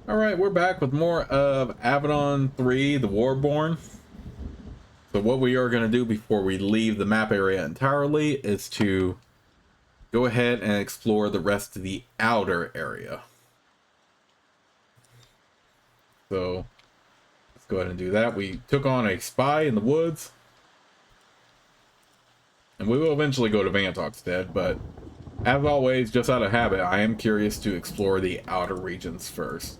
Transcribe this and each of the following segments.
Alright, we're back with more of Avadon 3, the Warborn. So what we are going to do before we leave the map area entirely is to go ahead and explore the rest of the outer area. So let's go ahead and do that. We took on a spy in the woods. And we will eventually go to Vanatok Stead, but as always, just out of habit, I am curious to explore the outer regions first.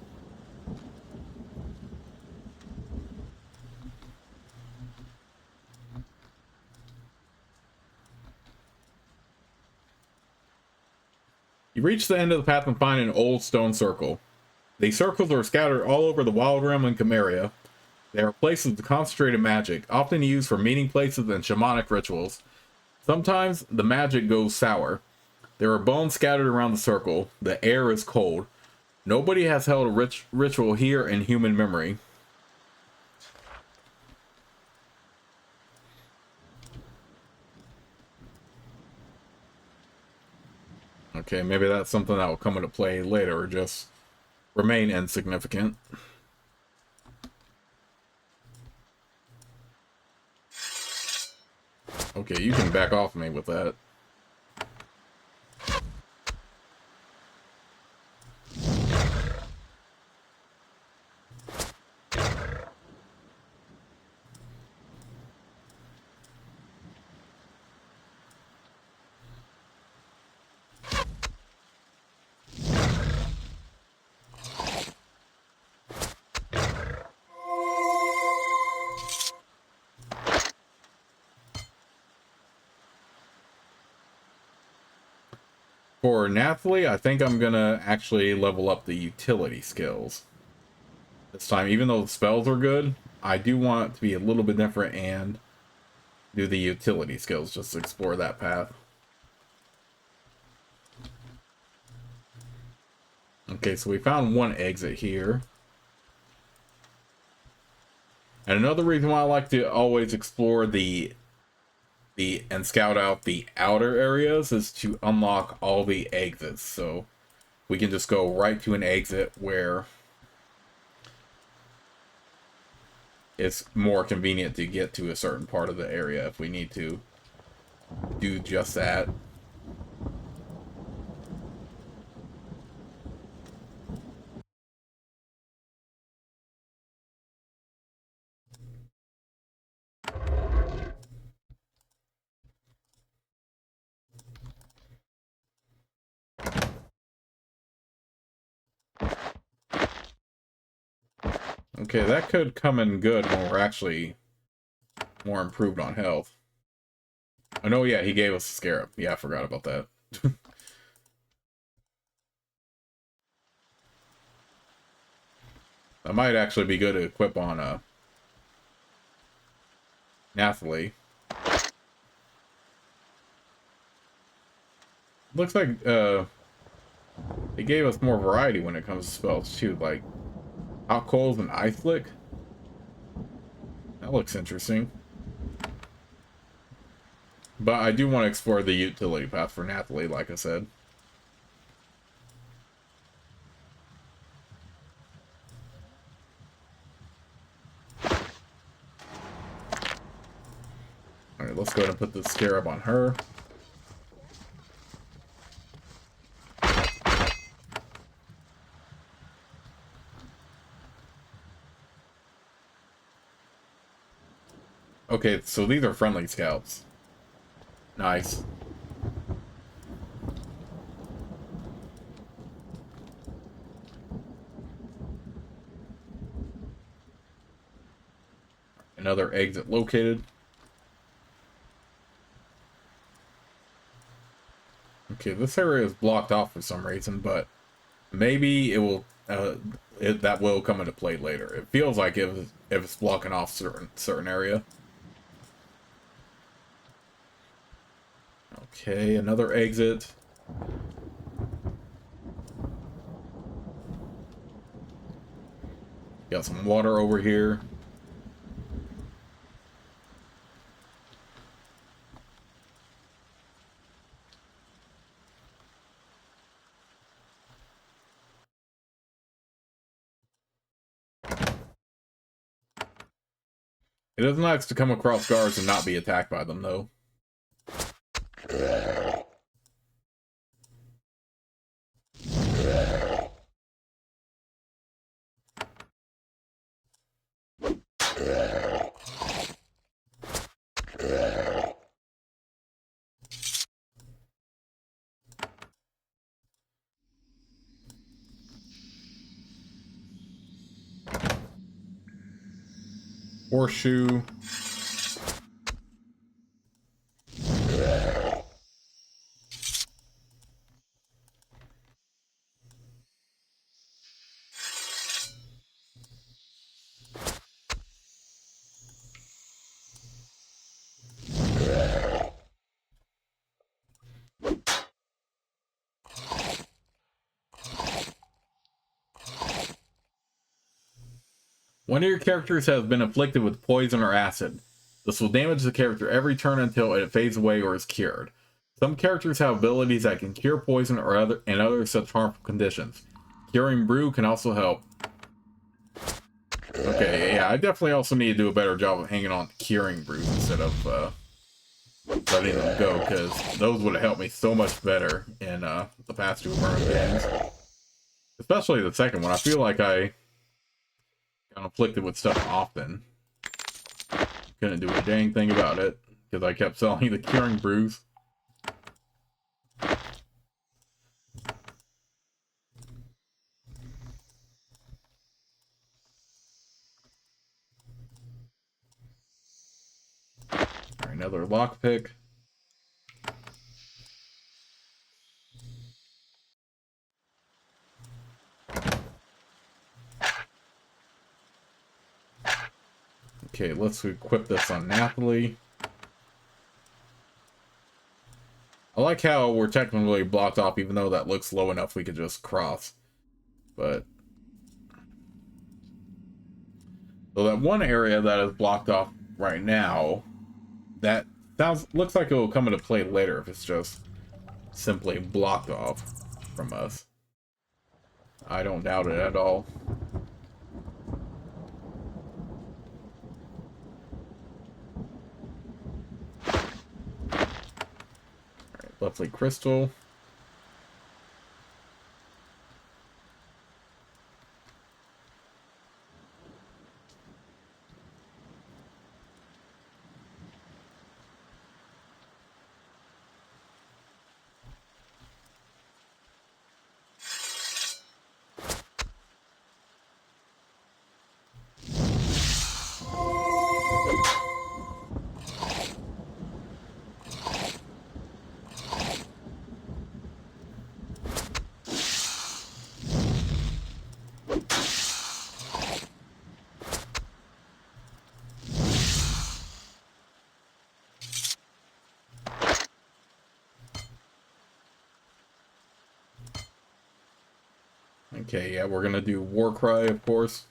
You reach the end of the path and find an old stone circle. These circles are scattered all over the Wild Realm and Chimeria. They are places of concentrated magic, often used for meeting places and shamanic rituals. Sometimes the magic goes sour. There are bones scattered around the circle. The air is cold. Nobody has held a ritual here in human memory. Okay, maybe that's something that will come into play later, or just remain insignificant. Okay, you can back off me with that. For Nathalie, I think I'm gonna actually level up the utility skills this time. Even though the spells are good, I do want it to be a little bit different and do the utility skills just to explore that path. Okay, so we found one exit here. And another reason why I like to always explore the and scout out the outer areas is to unlock all the exits. So we can just go right to an exit where it's more convenient to get to a certain part of the area if we need to do just that. Okay, that could come in good when we're actually more improved on health. Oh no, yeah, he gave us a scarab. Yeah, I forgot about that. That might actually be good to equip on Nathalie. Looks like it gave us more variety when it comes to spells too, like hot coals and ice flick. That looks interesting. But I do want to explore the utility path for Nathalie, like I said. Alright, let's go ahead and put the scarab on her. Okay, so these are friendly scouts. Nice. Another exit located. Okay, this area is blocked off for some reason, but maybe it will. That will come into play later. It feels like if it's blocking off certain area. Okay, another exit. Got some water over here. It is nice to come across guards and not be attacked by them, though. Horseshoe. One of your characters has been afflicted with poison or acid. This will damage the character every turn until it fades away or is cured. Some characters have abilities that can cure poison or other such harmful conditions. Curing Brew can also help. Okay, yeah, I definitely also need to do a better job of hanging on to Curing Brews instead of letting them go, because those would have helped me so much better in the past two Burn games. Especially the second one. I feel like I got afflicted with stuff often. Couldn't do a dang thing about it, because I kept selling the Curing Brews. Another lockpick. Okay, let's equip this on Nathalie. I like how we're technically blocked off, even though that looks low enough we could just cross. But so that one area that is blocked off right now, that looks like it will come into play later if it's just simply blocked off from us. I don't doubt it at all. Alright, lovely crystal. Okay, yeah, we're gonna do Warcry, of course.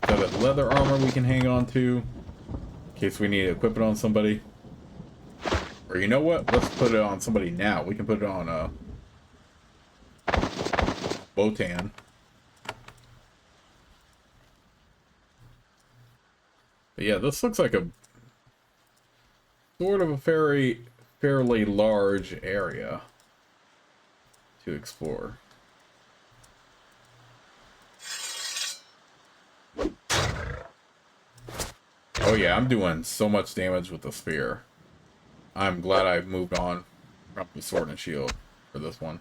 Got a leather armor we can hang on to in case we need to equip it on somebody. Or you know what? Let's put it on somebody now. We can put it on Botan. But yeah, this looks like a sort of a fairly large area to explore. Oh yeah, I'm doing so much damage with the spear. I'm glad I moved on from the sword and shield for this one.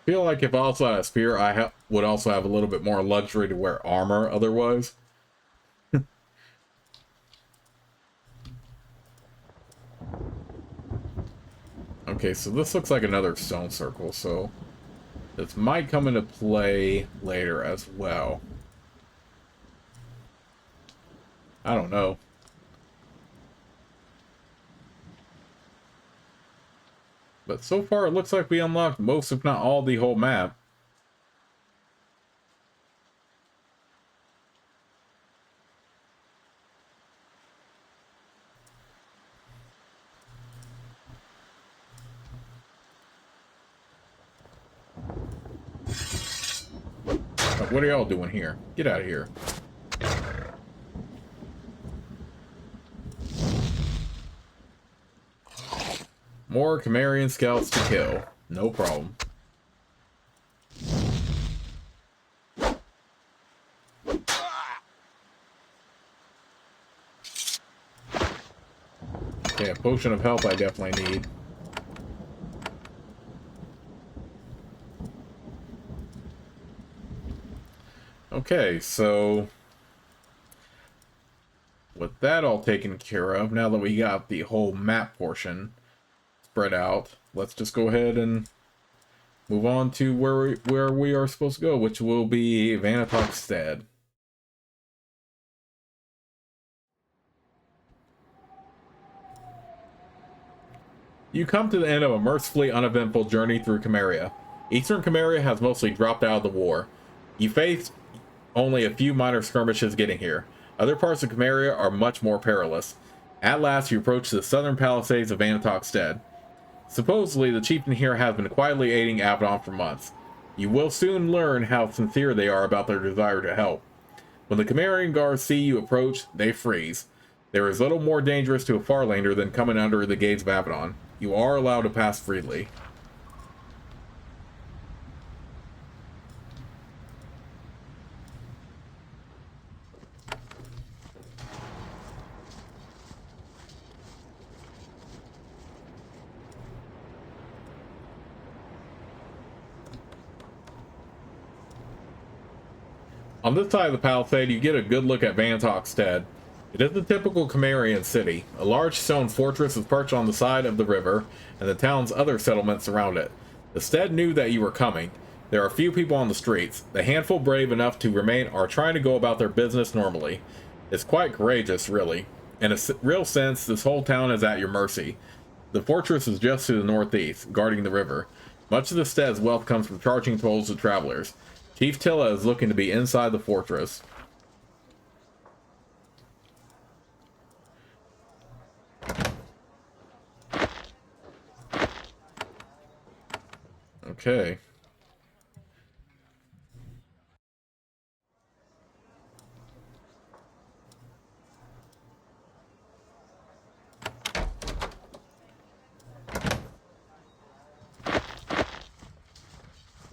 feel like if I also had a spear, I would also have a little bit more luxury to wear armor otherwise. Okay, so this looks like another stone circle, so this might come into play later as well. I don't know. But so far, it looks like we unlocked most, if not all, the whole map. What are y'all doing here? Get out of here. More Cimmerian scouts to kill. No problem. Okay, a potion of health I definitely need. Okay, so with that all taken care of, now that we got the whole map portion spread out, let's just go ahead and move on to where we are supposed to go, which will be Vanatok Stead. You come to the end of a mercifully uneventful journey through Cimmeria. Eastern Cimmeria has mostly dropped out of the war. You faced only a few minor skirmishes getting here. Other parts of Cimmeria are much more perilous. At last, you approach the southern palisades of Vanatok Stead. Supposedly, the chieftain here has been quietly aiding Avadon for months. You will soon learn how sincere they are about their desire to help. When the Cimmerian guards see you approach, they freeze. There is little more dangerous to a Farlander than coming under the gates of Avadon. You are allowed to pass freely. On this side of the palisade, you get a good look at Vanatok Stead. It is the typical Cimmerian city. A large stone fortress is perched on the side of the river, and the town's other settlements surround it. The Stead knew that you were coming. There are few people on the streets. The handful brave enough to remain are trying to go about their business normally. It's quite courageous, really. In a real sense, this whole town is at your mercy. The fortress is just to the northeast, guarding the river. Much of the Stead's wealth comes from charging tolls to travelers. Chief Tilla is looking to be inside the fortress. Okay.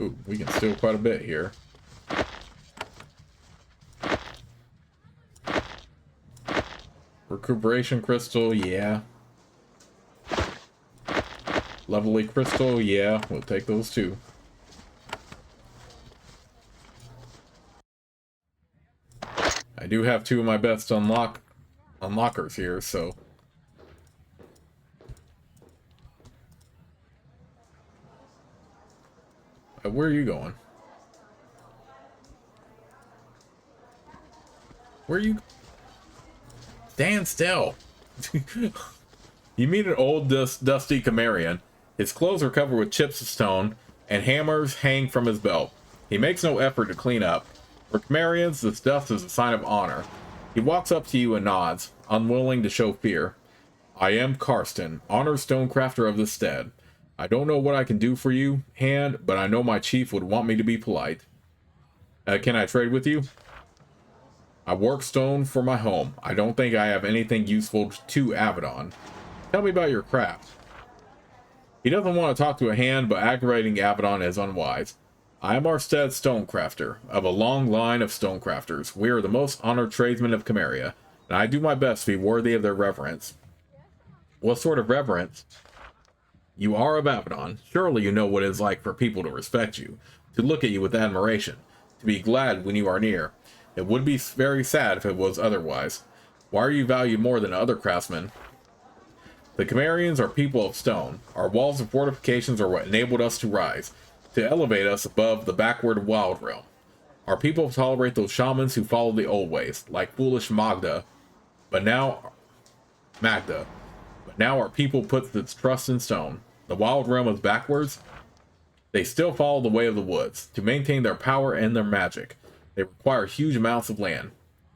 Ooh, we can steal quite a bit here. Recuperation crystal, yeah. Lovely crystal, yeah. We'll take those too. I do have two of my best unlockers here, so... where are you going? Where are you? Stand still. You meet an old, dusty Cimmerian. His clothes are covered with chips of stone, and hammers hang from his belt. He makes no effort to clean up. For Cimmerians, this dust is a sign of honor. He walks up to you and nods, unwilling to show fear. I am Karsten, honor stonecrafter of the Stead. I don't know what I can do for you, Hand, but I know my chief would want me to be polite. Can I trade with you? I work stone for my home. I don't think I have anything useful to Avadon. Tell me about your craft. He doesn't want to talk to a Hand, but aggravating Avadon is unwise. I am our Stead stonecrafter, of a long line of stonecrafters. We are the most honored tradesmen of Cimmeria, and I do my best to be worthy of their reverence. What sort of reverence? You are of Avadon. Surely you know what it is like for people to respect you, to look at you with admiration, to be glad when you are near. It would be very sad if it was otherwise. Why are you valued more than other craftsmen? The Cimmerians are people of stone. Our walls and fortifications are what enabled us to rise, to elevate us above the backward wild realm. Our people tolerate those shamans who follow the old ways, like foolish but now Magda. But now our people puts its trust in stone. The wild realm is backwards. They still follow the way of the woods. To maintain their power and their magic, they require huge amounts of land.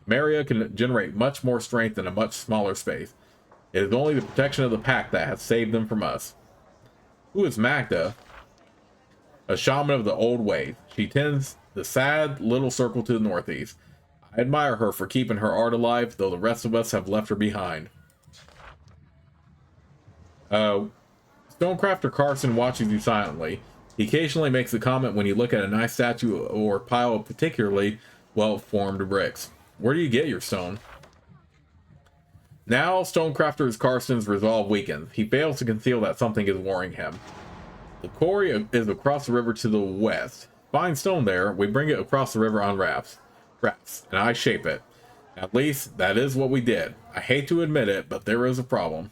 Cimmeria can generate much more strength in a much smaller space. It is only the protection of the pack that has saved them from us. Who is Magda? A shaman of the old ways. She tends the sad little circle to the northeast. I admire her for keeping her art alive, though the rest of us have left her behind. Stonecrafter Carson watches you silently. He occasionally makes a comment when you look at a nice statue or pile of particularly well-formed bricks. Where do you get your stone? Now, Stonecrafter Carson's resolve weakens. He fails to conceal that something is worrying him. The quarry is across the river to the west. Find stone there, we bring it across the river on rafts, and I shape it. At least, that is what we did. I hate to admit it, but there is a problem.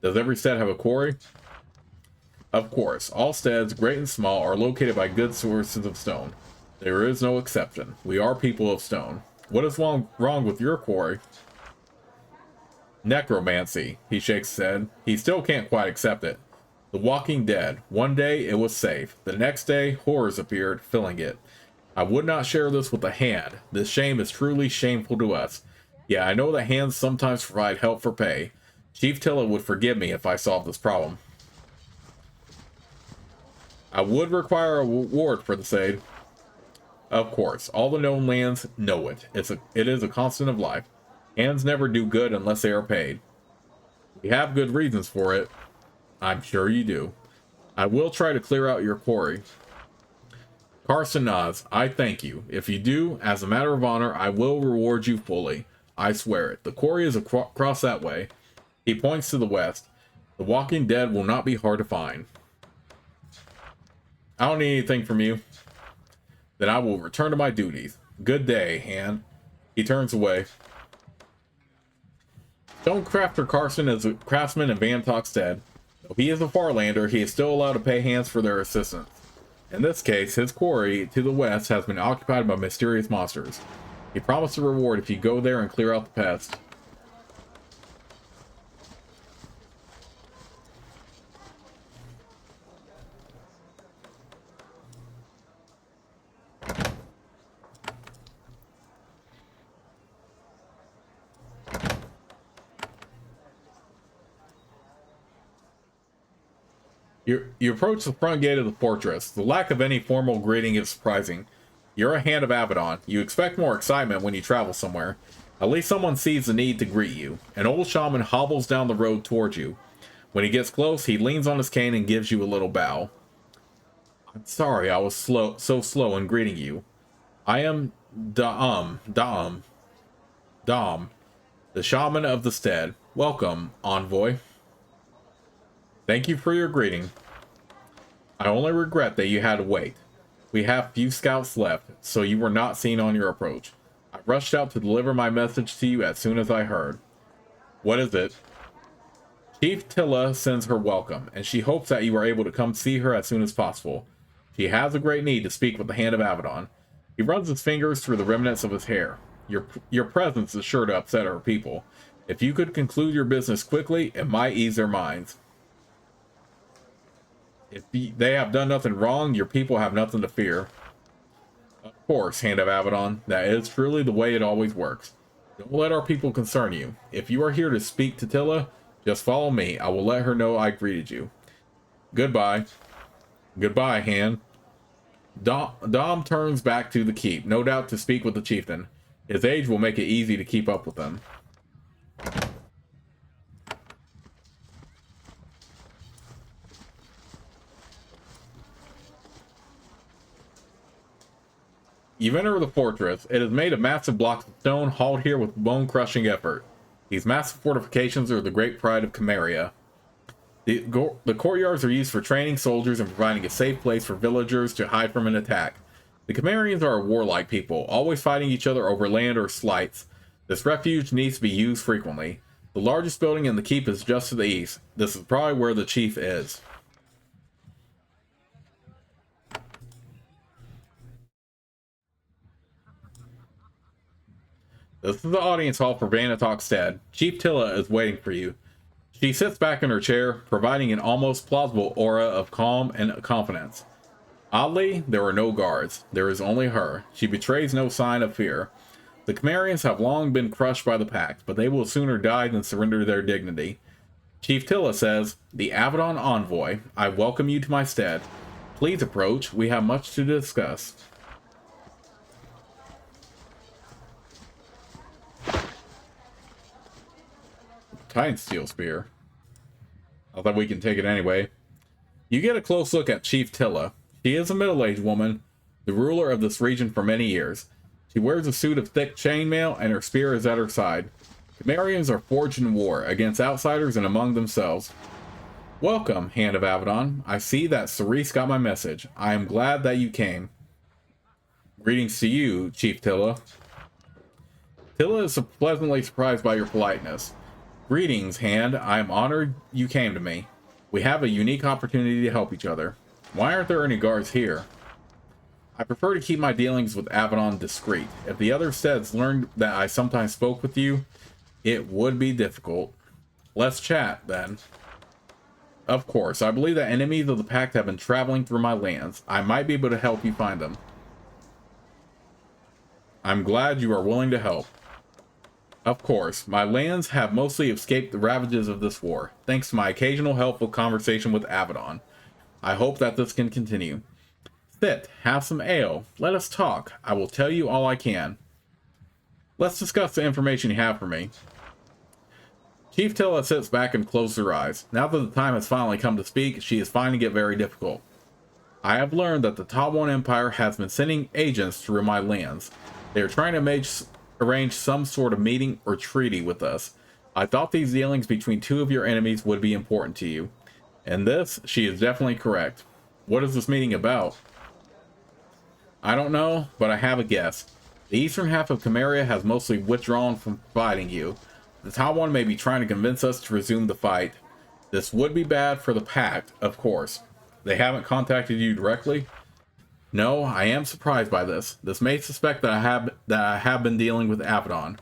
Does every stead have a quarry? Of course, all steads, great and small, are located by good sources of stone. There is no exception. We are people of stone. What is wrong with your quarry? Necromancy, he shakes his head. He still can't quite accept it. The Walking Dead. One day it was safe. The next day, horrors appeared, filling it. I would not share this with a hand. This shame is truly shameful to us. Yeah, I know that hands sometimes provide help for pay. Chief Tilla would forgive me if I solved this problem. I would require a reward for the Stead. Of course, all the known lands know it. It is a constant of life. Hands never do good unless they are paid. We have good reasons for it. I'm sure you do. I will try to clear out your quarry. Carson nods. I thank you. If you do, as a matter of honor, I will reward you fully. I swear it. The quarry is across that way. He points to the west. The Walking Dead will not be hard to find. I don't need anything from you. Then I will return to my duties. Good day, hand. He turns away. Stonecrafter Carson is a craftsman in Vanatok Stead. Though he is a Farlander, he is still allowed to pay hands for their assistance. In this case, his quarry to the west has been occupied by mysterious monsters. He promised a reward if you go there and clear out the pest. You approach the front gate of the fortress. The lack of any formal greeting is surprising. You're a hand of Avadon. You expect more excitement when you travel somewhere. At least someone sees the need to greet you. An old shaman hobbles down the road towards you. When he gets close, he leans on his cane and gives you a little bow. I'm sorry I was so slow in greeting you. I am Dom, the shaman of the Stead. Welcome, envoy. Thank you for your greeting. I only regret that you had to wait. We have few scouts left, so you were not seen on your approach. I rushed out to deliver my message to you as soon as I heard. What is it? Chief Tilla sends her welcome, and she hopes that you are able to come see her as soon as possible. She has a great need to speak with the Hand of Avadon. He runs his fingers through the remnants of his hair. Your presence is sure to upset her people. If you could conclude your business quickly, it might ease their minds. If they have done nothing wrong, your people have nothing to fear. Of course, Hand of Avadon, that is truly the way it always works. Don't let our people concern you. If you are here to speak to Tilla, just follow me. I will let her know I greeted you. Goodbye. Goodbye, Hand. Dom turns back to the keep, no doubt to speak with the chieftain. His age will make it easy to keep up with them. You've entered the fortress. It is made of massive blocks of stone hauled here with bone-crushing effort. These massive fortifications are the great pride of Cimmeria. The courtyards are used for training soldiers and providing a safe place for villagers to hide from an attack. The Cimmerians are a warlike people, always fighting each other over land or slights. This refuge needs to be used frequently. The largest building in the keep is just to the east. This is probably where the chief is. This is the audience hall for Vanatok Stead. Chief Tilla is waiting for you. She sits back in her chair, providing an almost plausible aura of calm and confidence. Oddly, there are no guards. There is only her. She betrays no sign of fear. The Cimmerians have long been crushed by the Pact, but they will sooner die than surrender their dignity. Chief Tilla says, "The Avadon envoy, I welcome you to my stead. Please approach. We have much to discuss." Titan Steel Spear. I thought we can take it anyway. You get a close look at Chief Tilla. She is a middle-aged woman, the ruler of this region for many years. She wears a suit of thick chainmail, and her spear is at her side. Cimmerians are forged in war, against outsiders and among themselves. "Welcome, Hand of Avadon. I see that Cerise got my message. I am glad that you came." "Greetings to you, Chief Tilla." Tilla is pleasantly surprised by your politeness. "Greetings, Hand. I am honored you came to me. We have a unique opportunity to help each other. Why aren't there any guards here?" "I prefer to keep my dealings with Avadon discreet. If the other Steads learned that I sometimes spoke with you, it would be difficult." "Let's chat, then." "Of course. I believe that enemies of the Pact have been traveling through my lands. I might be able to help you find them." "I'm glad you are willing to help." "Of course. My lands have mostly escaped the ravages of this war, thanks to my occasional helpful conversation with Avadon. I hope that this can continue. Sit, have some ale. Let us talk. I will tell you all I can." "Let's discuss the information you have for me." Chief Tilla sits back and closes her eyes. Now that the time has finally come to speak, she is finding it very difficult. "I have learned that the Tawan Empire has been sending agents through my lands. They are trying to arrange some sort of meeting or treaty with us. I thought these dealings between two of your enemies would be important to you. In this, she is definitely correct. What is this meeting about?" "I don't know, but I have a guess. The eastern half of Cimmeria has mostly withdrawn from fighting you. The Tawan may be trying to convince us to resume the fight. This would be bad for the Pact, of course. They haven't contacted you directly?" "No, I am surprised by this. This may suspect that I have been dealing with Avadon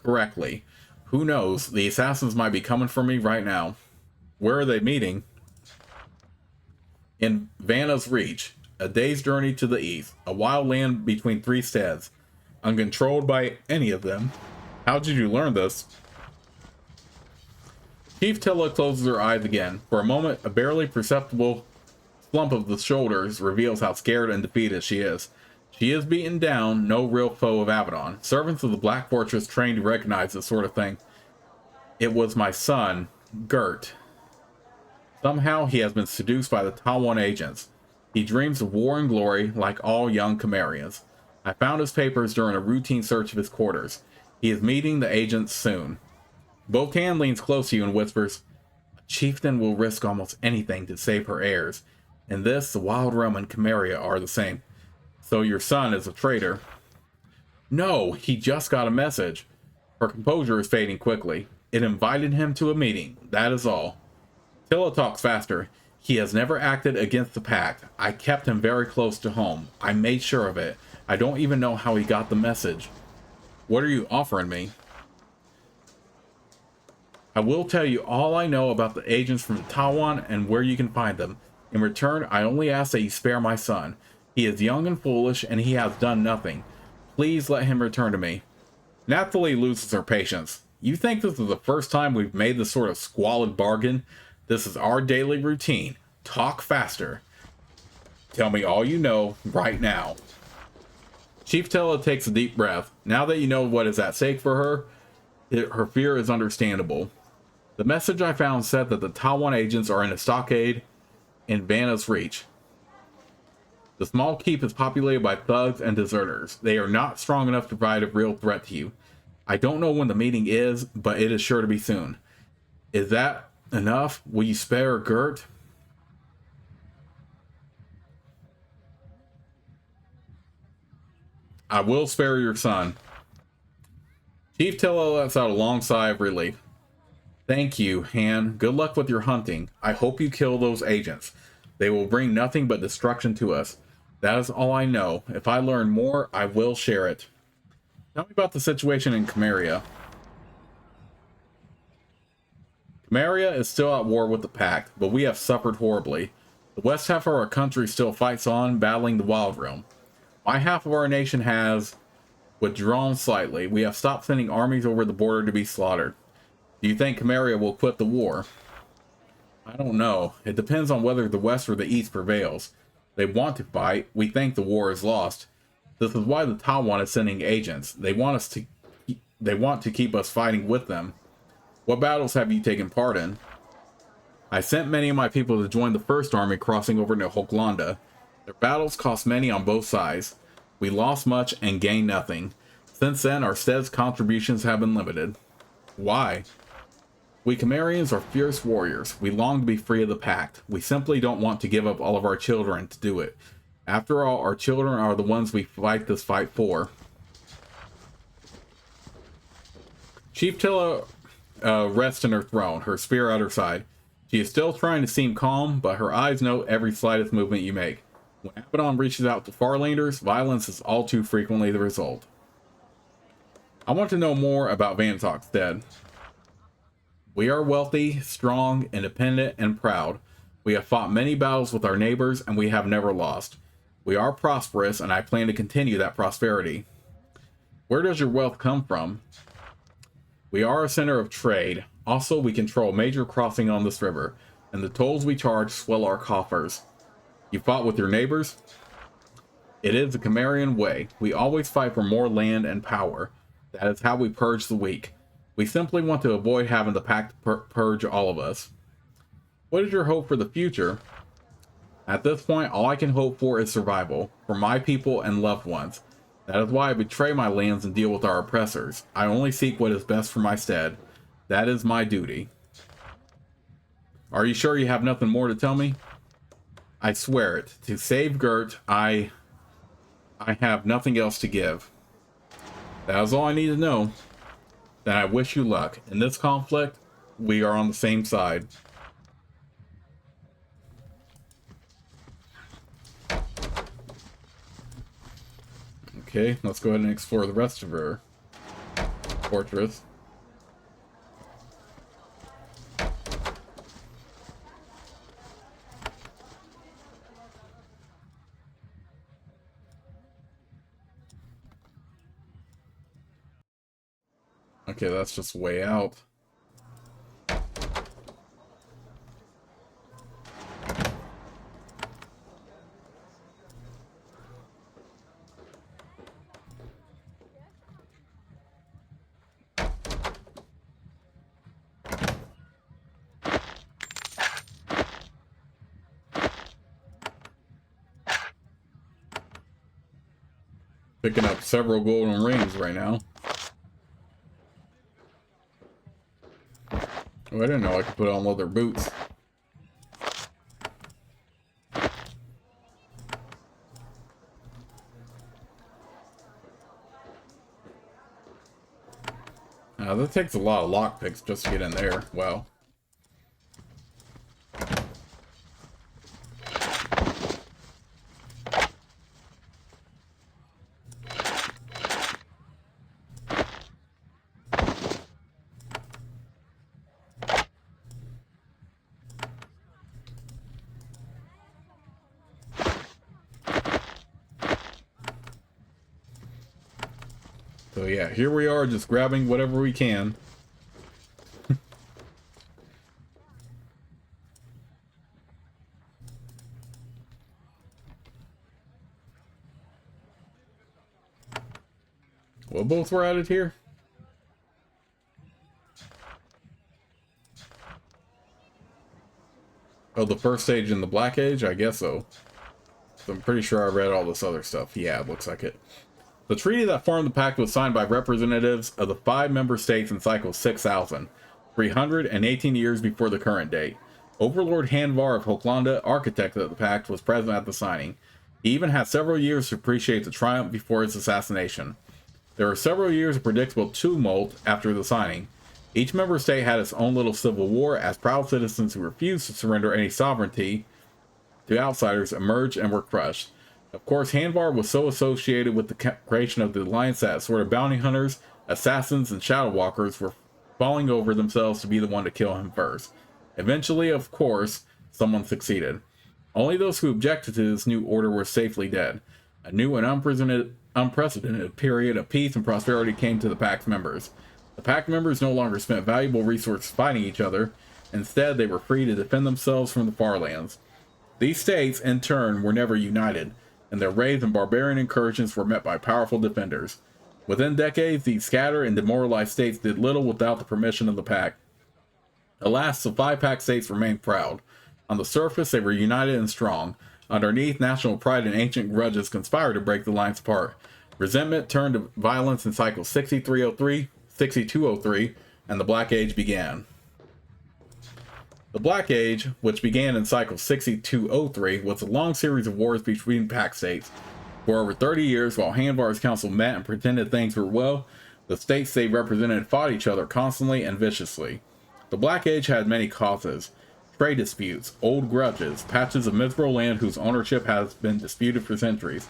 correctly. Who knows? The assassins might be coming for me right now." "Where are they meeting?" "In Vanna's Reach, a day's journey to the east, a wild land between three steads, uncontrolled by any of them." "How did you learn this?" Chief Tilla closes her eyes again. For a moment, a barely perceptible slump of the shoulders reveals how scared and defeated she is. She is beaten down, no real foe of Avadon. Servants of the Black Fortress trained to recognize this sort of thing. "It was my son, Gert. Somehow he has been seduced by the Tawan agents. He dreams of war and glory like all young Cimmerians. I found his papers during a routine search of his quarters. He is meeting the agents soon." Botan leans close to you and whispers, "A chieftain will risk almost anything to save her heirs. In this, the Wild Realm and Cimmeria are the same. So your son is a traitor." "No, he just got a message." Her composure is fading quickly. "It invited him to a meeting, that is all." Tilla talks faster. "He has never acted against the Pact. I kept him very close to home. I made sure of it. I don't even know how he got the message." "What are you offering me?" "I will tell you all I know about the agents from Tawan and where you can find them. In return, I only ask that you spare my son. He is young and foolish, and he has done nothing. Please let him return to me." Nathalie loses her patience. "You think this is the first time we've made this sort of squalid bargain? This is our daily routine. Talk faster. Tell me all you know right now." Chief Tilla takes a deep breath. Now that you know what is at stake for her, her fear is understandable. "The message I found said that the Tawan agents are in a stockade in Vanna's Reach. The small keep is populated by thugs and deserters. They are not strong enough to provide a real threat to you. I don't know when the meeting is, but it is sure to be soon. Is that Enough? Will you spare Gert? I will spare your son. Chief Tilla lets out a long sigh of relief. Thank you, Han. Good luck with your hunting. I hope you kill those agents. They will bring nothing but destruction to us. That is all I know. If I learn more, I will share it. Tell me about the situation in Camarilla. Camarilla is still at war with the Pact, but we have suffered horribly. The west half of our country still fights on, battling the Wild Realm. My half of our nation has withdrawn slightly. We have stopped sending armies over the border to be slaughtered. Do you think Camarilla will quit the war? I don't know. It depends on whether the west or the east prevails. They want to fight. We think the war is lost. This is why the Taiwan is sending agents. They want to keep us fighting with them. What battles have you taken part in? I sent many of my people to join the first army crossing over to Hoklanda. Their battles cost many on both sides. We lost much and gained nothing. Since then, our Stead's contributions have been limited. Why? We Camarians are fierce warriors. We long to be free of the Pact. We simply don't want to give up all of our children to do it. After all, our children are the ones we fight this fight for. Chief Tilla rests in her throne, her spear at her side. She is still trying to seem calm, but her eyes note every slightest movement you make. When Avadon reaches out to Farlanders, violence is all too frequently the result. I want to know more about Vanatok, Stead. We are wealthy, strong, independent, and proud. We have fought many battles with our neighbors, and we have never lost. We are prosperous, and I plan to continue that prosperity. Where does your wealth come from? We are a center of trade. Also, we control major crossing on this river, and the tolls we charge swell our coffers. You fought with your neighbors? It is the Camarian way. We always fight for more land and power. That is how we purge the weak. We simply want to avoid having the Pact purge all of us. What is your hope for the future? At this point, all I can hope for is survival, for my people and loved ones. That is why I betray my lands and deal with our oppressors. I only seek what is best for my Stead. That is my duty. Are you sure you have nothing more to tell me? I swear it. To save Gert, I have nothing else to give. That is all I need to know. Then I wish you luck. In this conflict, we are on the same side. Okay, let's go ahead and explore the rest of her fortress. Okay, that's just way out. Picking up several golden rings right now. Oh, I didn't know I could put on leather boots. That takes a lot of lockpicks just to get in there. Wow. So yeah, here we are just grabbing whatever we can. Well, both were added here. Oh, the first stage in the Black Age? I guess so. So I'm pretty sure I read all this other stuff. Yeah, it looks like it. The treaty that formed the pact was signed by representatives of the 5 member states in cycle 6000. 318 years before the current date. Overlord Hanvar of Hoklanda, architect of the pact, was present at the signing. He even had several years to appreciate the triumph before his assassination. There were several years of predictable tumult after the signing. Each member state had its own little civil war as proud citizens who refused to surrender any sovereignty to outsiders emerged and were crushed. Of course, Hanvar was so associated with the creation of the alliance that sort of bounty hunters, assassins, and shadow walkers were falling over themselves to be the one to kill him first. Eventually, of course, someone succeeded. Only those who objected to this new order were safely dead. A new and unprecedented period of peace and prosperity came to the Pact's members. The Pact members no longer spent valuable resources fighting each other. Instead, they were free to defend themselves from the far lands. These states, in turn, were never united, and their raids and barbarian incursions were met by powerful defenders. Within decades, these scattered and demoralized states did little without the permission of the Pact. Alas, the 5 Pact states remained proud. On the surface, they were united and strong. Underneath, national pride and ancient grudges conspired to break the lines apart. Resentment turned to violence in cycles 6303, 6203, and the Black Age began. The Black Age, which began in cycle 6203, was a long series of wars between Pact states. For over 30 years, while Hanvar's council met and pretended things were well, the states they represented fought each other constantly and viciously. The Black Age had many causes: trade disputes, old grudges, patches of mithril land whose ownership has been disputed for centuries.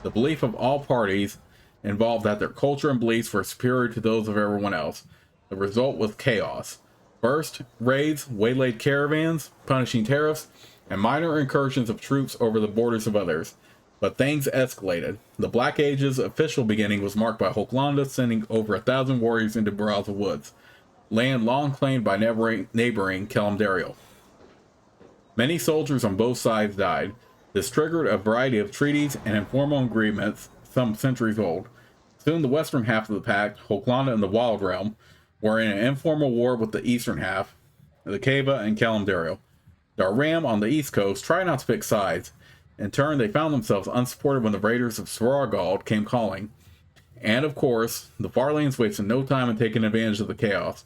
The belief of all parties involved that their culture and beliefs were superior to those of everyone else. The result was chaos. First, raids, waylaid caravans, punishing tariffs, and minor incursions of troops over the borders of others. But things escalated. The Black Age's official beginning was marked by Hoklanda sending over 1,000 warriors into Baraza Woods, land long claimed by neighboring Kalimdariel. Many soldiers on both sides died. This triggered a variety of treaties and informal agreements, some centuries old. Soon the western half of the Pact, Hoklanda and the Wild Realm, were in an informal war with the eastern half, the Keva and Kalimdariel. Darram on the east coast tried not to pick sides. In turn, they found themselves unsupported when the raiders of Swargald came calling. And of course, the Farlanes wasted no time in taking advantage of the chaos.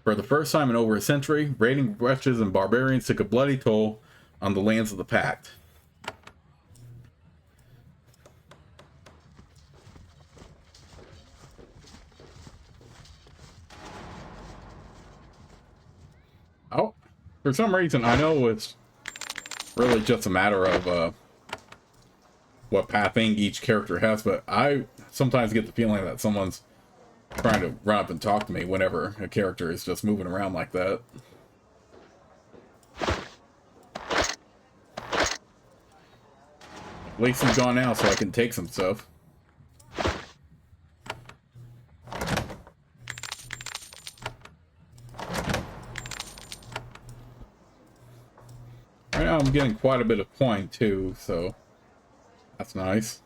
For the first time in over a century, raiding wretches and barbarians took a bloody toll on the lands of the Pact. Oh, for some reason, I know it's really just a matter of what pathing each character has, but I sometimes get the feeling that someone's trying to run up and talk to me whenever a character is just moving around like that. At least he's gone now, so I can take some stuff. Right now I'm getting quite a bit of coin too, so that's nice.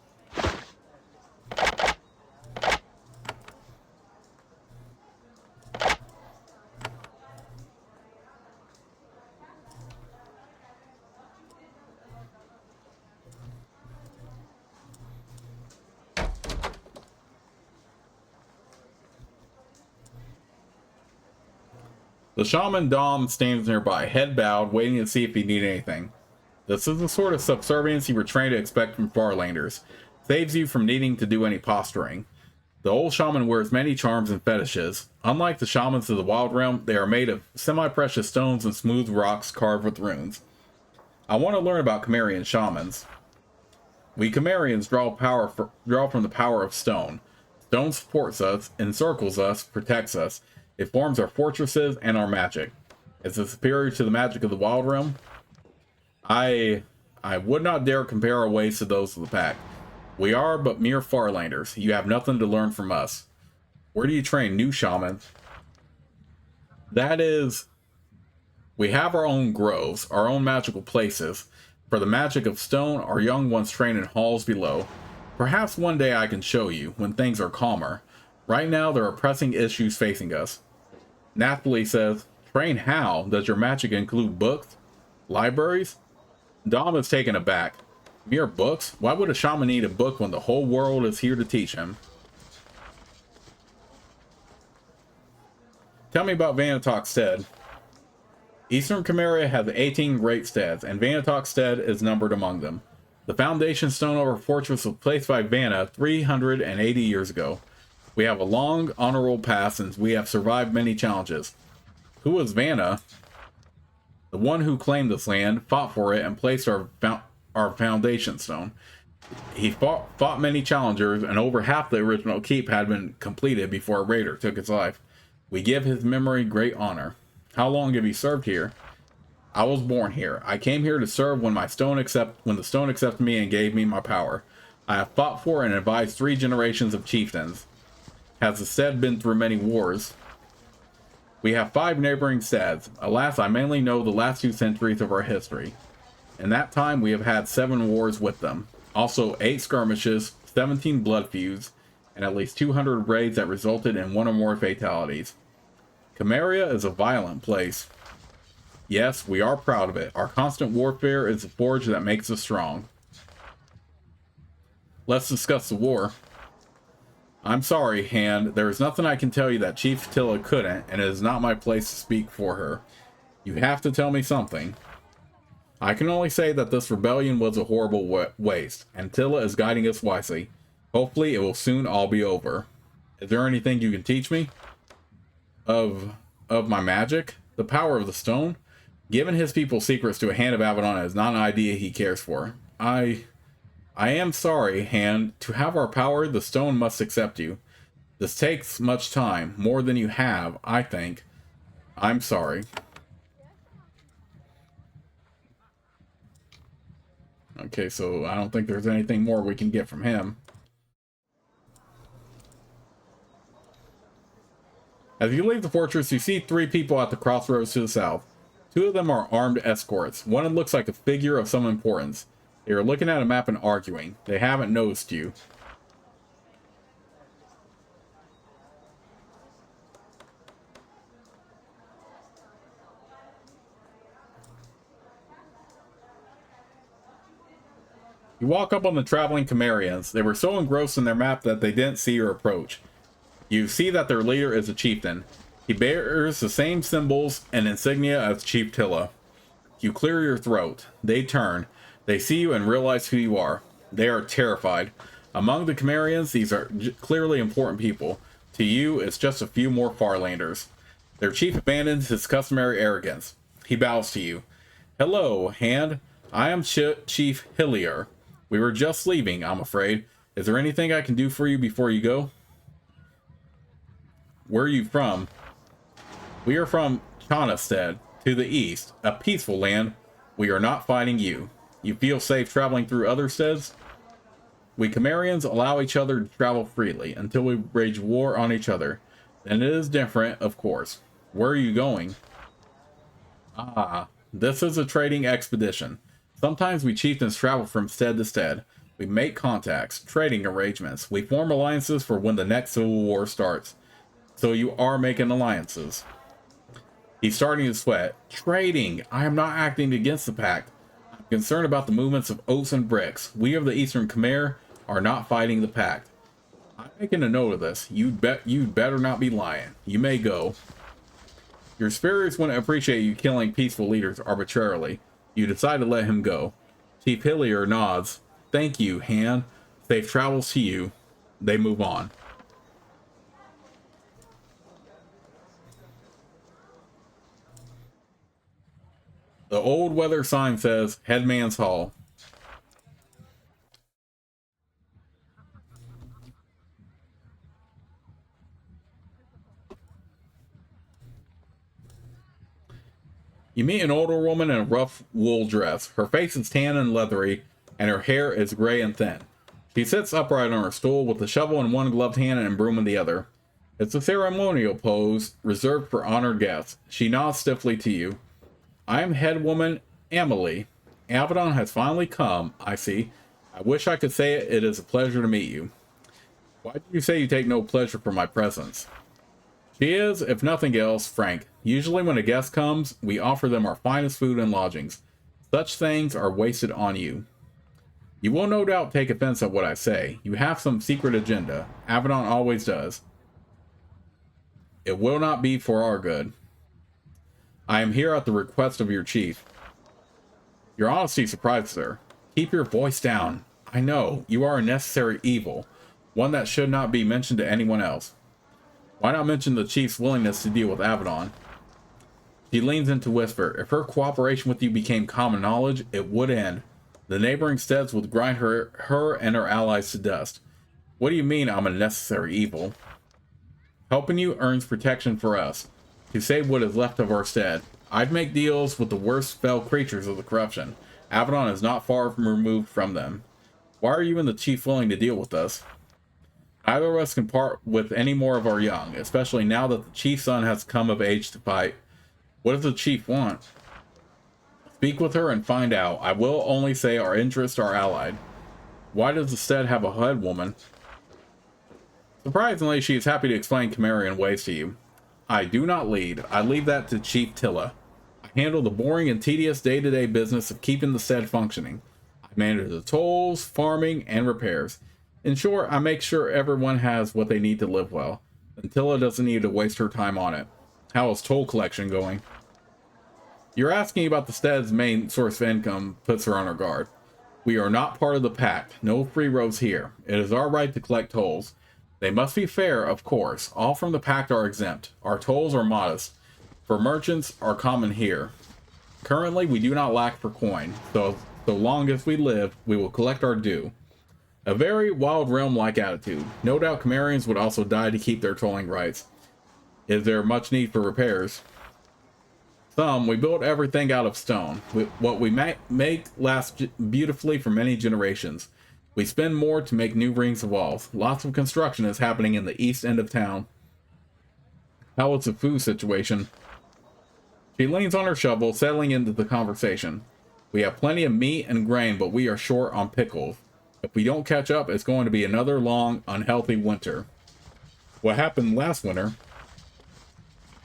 The shaman Dom stands nearby, head bowed, waiting to see if he needed anything. This is the sort of subservience you were trained to expect from Farlanders. Saves you from needing to do any posturing. The old shaman wears many charms and fetishes. Unlike the shamans of the Wild Realm, they are made of semi-precious stones and smooth rocks carved with runes. I want to learn about Cimmerian shamans. We Cimmerians draw from the power of stone. Stone supports us, encircles us, protects us. It forms our fortresses and our magic. Is it superior to the magic of the Wild Realm? I would not dare compare our ways to those of the Pact. We are but mere Farlanders. You have nothing to learn from us. Where do you train new shamans? That is, we have our own groves, our own magical places. For the magic of stone, our young ones train in halls below. Perhaps one day I can show you, when things are calmer. Right now, there are pressing issues facing us. Naphtali says, train how? Does your magic include books? Libraries? Dom is taken aback. Mere books? Why would a shaman need a book when the whole world is here to teach him? Tell me about Vanatok Stead. Eastern Chimeria has 18 great steads, and Vanatok Stead is numbered among them. The foundation stone of our fortress was placed by Vanna 380 years ago. We have a long, honorable past, and we have survived many challenges. Who was Vanna? The one who claimed this land, fought for it, and placed our foundation stone. He fought many challengers, and over half the original keep had been completed before a raider took his life. We give his memory great honor. How long have you served here? I was born here. I came here to serve when the stone accepted me and gave me my power. I have fought for and advised 3 generations of chieftains. Has the stead been through many wars? We have 5 neighboring steads. Alas, I mainly know the last 2 centuries of our history. In that time, we have had 7 wars with them. Also, 8 skirmishes, 17 blood feuds, and at least 200 raids that resulted in 1 or more fatalities. Chimeria is a violent place. Yes, we are proud of it. Our constant warfare is the forge that makes us strong. Let's discuss the war. I'm sorry, Hand. There is nothing I can tell you that Chief Tilla couldn't, and it is not my place to speak for her. You have to tell me something. I can only say that this rebellion was a horrible waste, and Tilla is guiding us wisely. Hopefully it will soon all be over. Is there anything you can teach me? Of my magic? The power of the stone? Giving his people secrets to a Hand of Avadon is not an idea he cares for. I am sorry, Hand. To have our power, the stone must accept you. This takes much time, more than you have, I think. I'm sorry. Okay, so I don't think there's anything more we can get from him. As you leave the fortress, you see 3 people at the crossroads to the south. 2 of them are armed escorts. One looks like a figure of some importance. They are looking at a map and arguing. They haven't noticed you. You walk up on the traveling Chimerians. They were so engrossed in their map that they didn't see your approach. You see that their leader is a chieftain. He bears the same symbols and insignia as Chief Tilla. You clear your throat. They turn. They see you and realize who you are. They are terrified. Among the Chimerians, these are clearly important people. To you, it's just a few more Farlanders. Their chief abandons his customary arrogance. He bows to you. Hello, Hand. I am Chief Hillier. We were just leaving, I'm afraid. Is there anything I can do for you before you go? Where are you from? We are from Stead, to the east, a peaceful land. We are not fighting you. You feel safe traveling through other steads? We Chimerians allow each other to travel freely until we wage war on each other. Then it is different, of course. Where are you going? Ah, this is a trading expedition. Sometimes we chieftains travel from stead to stead. We make contacts, trading arrangements. We form alliances for when the next civil war starts. So you are making alliances. He's starting to sweat. Trading! I am not acting against the pact. I'm concerned about the movements of oats and bricks. We of the Eastern Khmer are not fighting the pact. I'm making a note of this. You'd better not be lying. You may go. Your superiors wouldn't appreciate you killing peaceful leaders arbitrarily. You decide to let him go. Chief Hillier nods. Thank you, Han. Safe travels to you. They move on. The old weather sign says Headman's Hall. You meet an older woman in a rough wool dress. Her face is tan and leathery, and her hair is gray and thin. She sits upright on her stool with a shovel in one gloved hand and a broom in the other. It's a ceremonial pose reserved for honored guests. She nods stiffly to you. I am head woman Emily. Avadon has finally come, I see. I wish I could say it. It is a pleasure to meet you. Why do you say you take no pleasure from my presence? She is, if nothing else, frank. Usually when a guest comes, we offer them our finest food and lodgings. Such things are wasted on you. You will no doubt take offense at what I say. You have some secret agenda. Avadon always does. It will not be for our good. I am here at the request of your chief. Your honesty surprises her. Keep your voice down. I know, you are a necessary evil, one that should not be mentioned to anyone else. Why not mention the chief's willingness to deal with Avadon? She leans in to whisper, if her cooperation with you became common knowledge, it would end. The neighboring steads would grind her and her allies to dust. What do you mean I'm a necessary evil? Helping you earns protection for us, to save what is left of our stead. I'd make deals with the worst fell creatures of the corruption. Avadon is not far removed from them. Why are you and the chief willing to deal with us? Neither of us can part with any more of our young, especially now that the chief's son has come of age to fight. What does the chief want? Speak with her and find out. I will only say our interests are allied. Why does the stead have a head woman? Surprisingly, she is happy to explain Cimmerian ways to you. I do not lead. I leave that to Chief Tilla. I handle the boring and tedious day-to-day business of keeping the stead functioning. I manage the tolls, farming, and repairs. In short, I make sure everyone has what they need to live well, and Tilla doesn't need to waste her time on it. How is toll collection going? You're asking about the stead's main source of income puts her on her guard. We are not part of the pact. No free roads here. It is our right to collect tolls. They must be fair, of course. All from the pact are exempt. Our tolls are modest. For merchants are common here. Currently, we do not lack for coin, so long as we live, we will collect our due. A very Wild Realm-like attitude. No doubt Cimmerians would also die to keep their tolling rights. Is there much need for repairs? Some. We built everything out of stone. What we make lasts beautifully for many generations. We spend more to make new rings of walls. Lots of construction is happening in the east end of town. How is the food situation? She leans on her shovel, settling into the conversation. We have plenty of meat and grain, but we are short on pickles. If we don't catch up, it's going to be another long, unhealthy winter. What happened last winter?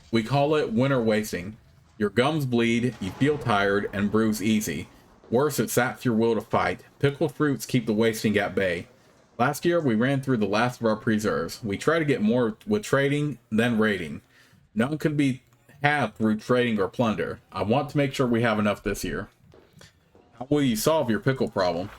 We call it winter wasting. Your gums bleed, you feel tired, and bruise easy. Worse, it saps your will to fight. Pickled fruits keep the wasting at bay. Last year, we ran through the last of our preserves. We try to get more with trading, then raiding. None could be had through trading or plunder. I want to make sure we have enough this year. How will you solve your pickle problem?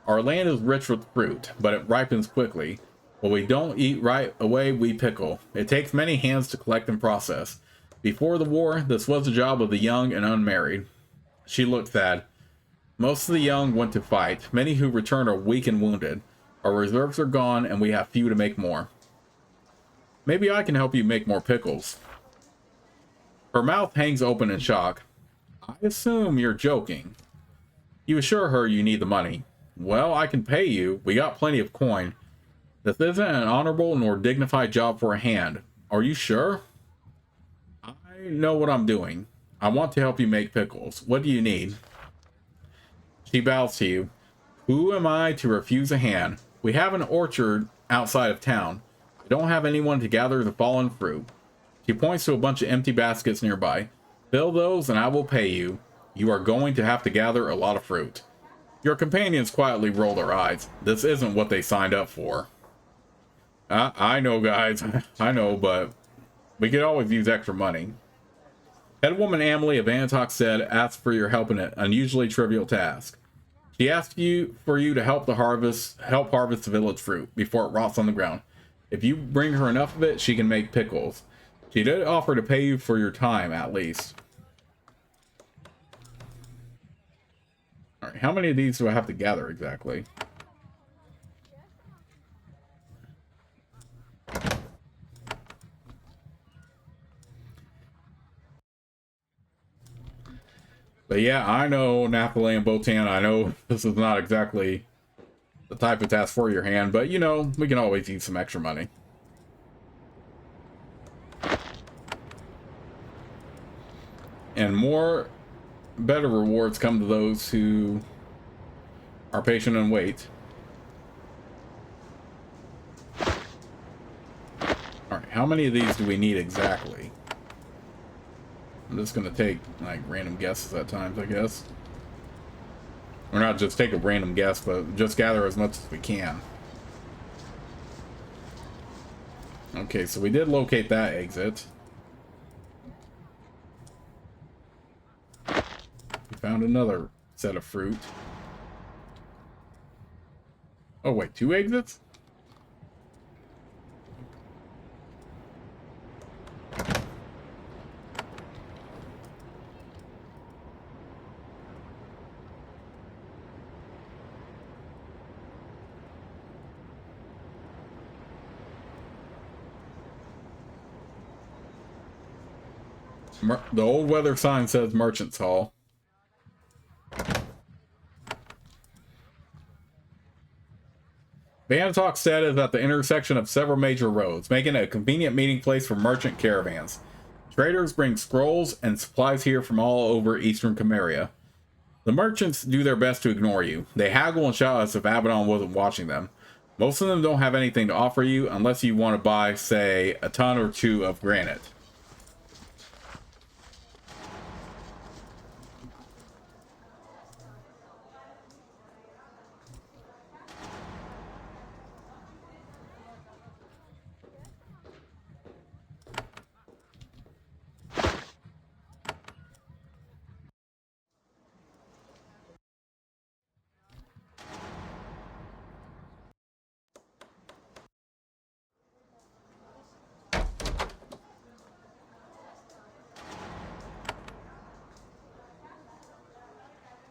Our land is rich with fruit, but it ripens quickly. What we don't eat right away, we pickle. It takes many hands to collect and process. Before the war, this was the job of the young and unmarried. She looked sad. Most of the young went to fight. Many who return are weak and wounded. Our reserves are gone, and we have few to make more. Maybe I can help you make more pickles. Her mouth hangs open in shock. I assume you're joking. You assure her you need the money. Well, I can pay you. We got plenty of coin. This isn't an honorable nor dignified job for a hand. Are you sure? I know what I'm doing. I want to help you make pickles. What do you need? She bows to you. Who am I to refuse a hand? We have an orchard outside of town. I don't have anyone to gather the fallen fruit. She points to a bunch of empty baskets nearby. Fill those and I will pay you. You are going to have to gather a lot of fruit. Your companions quietly roll their eyes. This isn't what they signed up for. I know, guys. I know, but we could always use extra money. Head woman Amelie of Vanatok said, ask for your help in an unusually trivial task. She asked for you to help harvest the village fruit before it rots on the ground. If you bring her enough of it, she can make pickles. She did offer to pay you for your time, at least. Alright, how many of these do I have to gather exactly? But yeah, I know, Napoli and Botan, I know this is not exactly the type of task for your hand, but you know, we can always use some extra money. And better rewards come to those who are patient and wait. Alright, how many of these do we need exactly? I'm just gonna take like random guesses at times, I guess. Or not just take a random guess, but just gather as much as we can. Okay, so we did locate that exit. We found another set of fruit. Oh, wait, 2 exits? The old weather sign says Merchant's Hall. Vanatok Stead is at the intersection of several major roads, making it a convenient meeting place for merchant caravans. Traders bring scrolls and supplies here from all over eastern Cameria. The merchants do their best to ignore you. They haggle and shout as if Avadon wasn't watching them. Most of them don't have anything to offer you unless you want to buy, say, a ton or 2 of granite.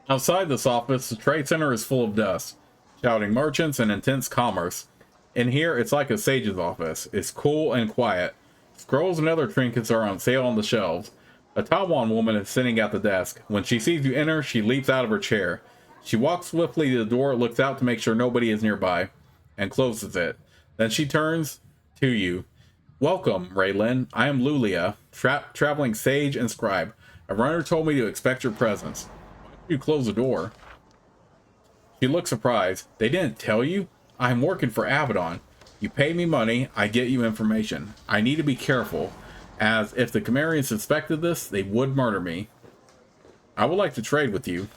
Outside this office, the trade center is full of dust, shouting merchants and intense commerce. In here, it's like a sage's office. It's cool and quiet. Scrolls and other trinkets are on sale on the shelves. A Tawan woman is sitting at the desk. When she sees you enter, she leaps out of her chair. She walks swiftly to the door, looks out to make sure nobody is nearby, and closes it. Then she turns to you. Welcome, Raylin. I am Lulia, traveling sage and scribe. A runner told me to expect your presence. You close the door. She looks surprised. They didn't tell you? I'm working for Avadon. You pay me money, I get you information. I need to be careful, as if the Camarians suspected this, they would murder me. I would like to trade with you.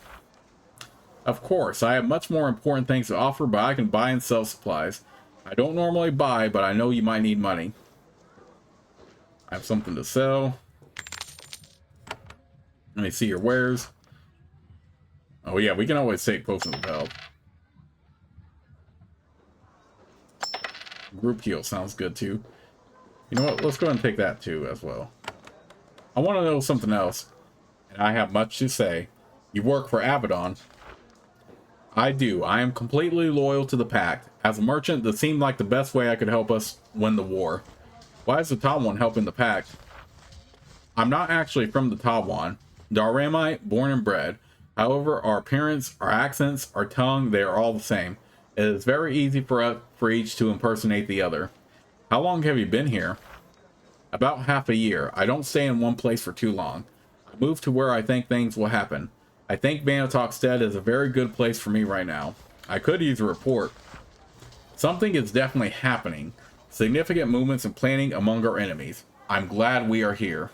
Of course, I have much more important things to offer, but I can buy and sell supplies. I don't normally buy, but I know you might need money. I have something to sell. Let me see your wares. Oh yeah, we can always take potions of health. Group heal sounds good too. You know what? Let's go ahead and take that too as well. I want to know something else, and I have much to say. You work for Avadon. I do. I am completely loyal to the Pact. As a merchant, this seemed like the best way I could help us win the war. Why is the Tawan helping the Pact? I'm not actually from the Tawan. Darramite, born and bred. However, our appearance, our accents, our tongue, they are all the same. It is very easy for each to impersonate the other. How long have you been here? About half a year. I don't stay in one place for too long. I move to where I think things will happen. I think Vanatok Stead is a very good place for me right now. I could use a report. Something is definitely happening. Significant movements and planning among our enemies. I'm glad we are here.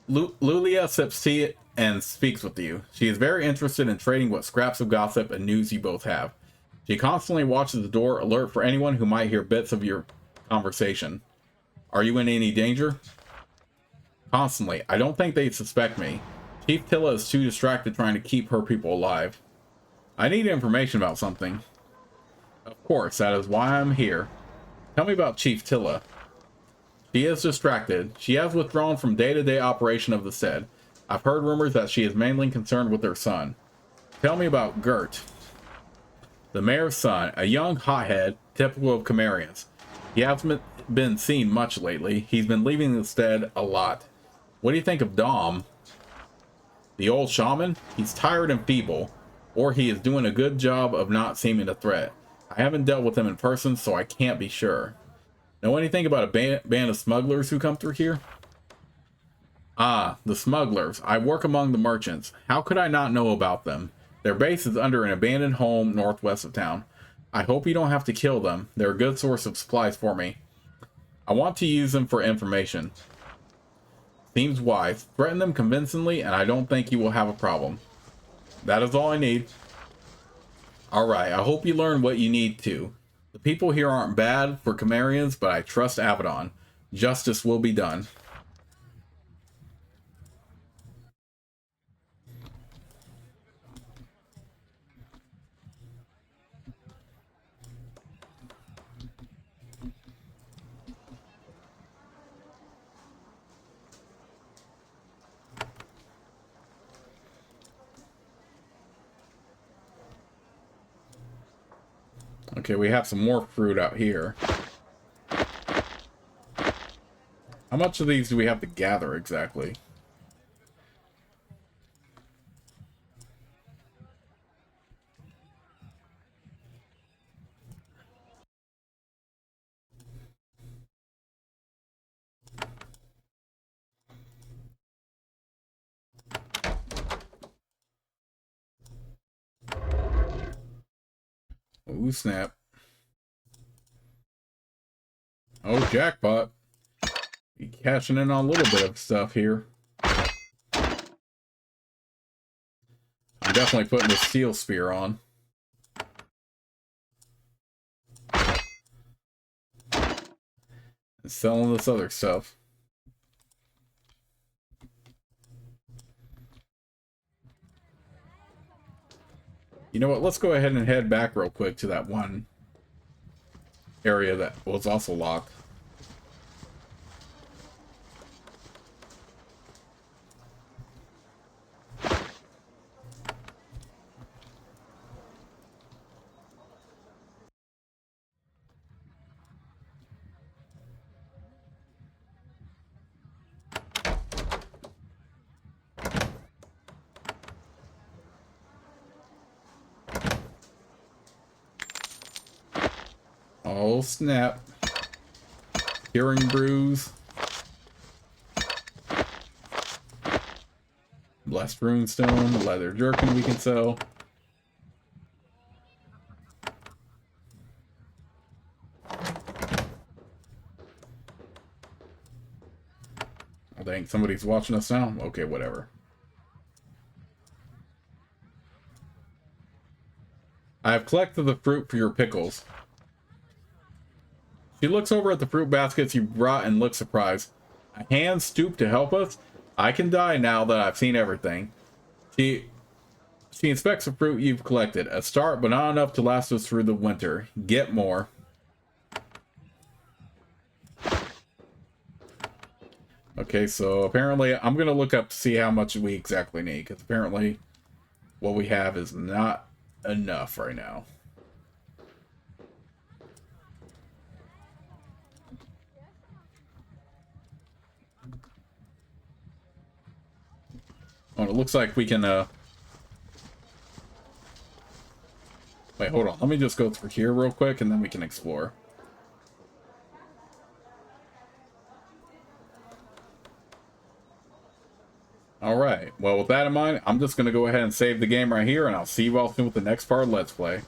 Lulia sips tea and speaks with you. She is very interested in trading what scraps of gossip and news you both have. She constantly watches the door, alert for anyone who might hear bits of your conversation. Are you in any danger? Constantly. I don't think they suspect me. Chief Tilla is too distracted trying to keep her people alive. I need information about something. Of course, that is why I'm here. Tell me about Chief Tilla. She is distracted. She has withdrawn from day-to-day operation of the Stead. I've heard rumors that she is mainly concerned with her son. Tell me about Gert. The mayor's son, a young hothead, typical of Camarians. He hasn't been seen much lately. He's been leaving the Stead a lot. What do you think of Dom? The old shaman? He's tired and feeble, or he is doing a good job of not seeming a threat. I haven't dealt with him in person, so I can't be sure. Know anything about a band of smugglers who come through here? Ah, the smugglers. I work among the merchants. How could I not know about them? Their base is under an abandoned home northwest of town. I hope you don't have to kill them. They're a good source of supplies for me. I want to use them for information. Seems wise. Threaten them convincingly, and I don't think you will have a problem. That is all I need. Alright, I hope you learn what you need to. The people here aren't bad for Cimmerians, but I trust Avadon. Justice will be done. Okay, we have some more fruit out here. How much of these do we have to gather exactly? Ooh, snap. Oh, jackpot. Be cashing in on a little bit of stuff here. I'm definitely putting the steel spear on. And selling this other stuff. You know what? Let's go ahead and head back real quick to that one area that was also locked. Oh, snap. Hearing brews. Blessed runestone, leather jerkin we can sell. Oh, dang, somebody's watching us now? Okay, whatever. I have collected the fruit for your pickles. She looks over at the fruit baskets you brought and looks surprised. A hand stooped to help us? I can die now that I've seen everything. She inspects the fruit you've collected. A start, but not enough to last us through the winter. Get more. Okay, so apparently I'm going to look up to see how much we exactly need, because apparently what we have is not enough right now. Oh, it looks like we can, wait, hold on. Let me just go through here real quick, and then we can explore. Alright, well, with that in mind, I'm just going to go ahead and save the game right here, and I'll see you all soon with the next part of Let's Play.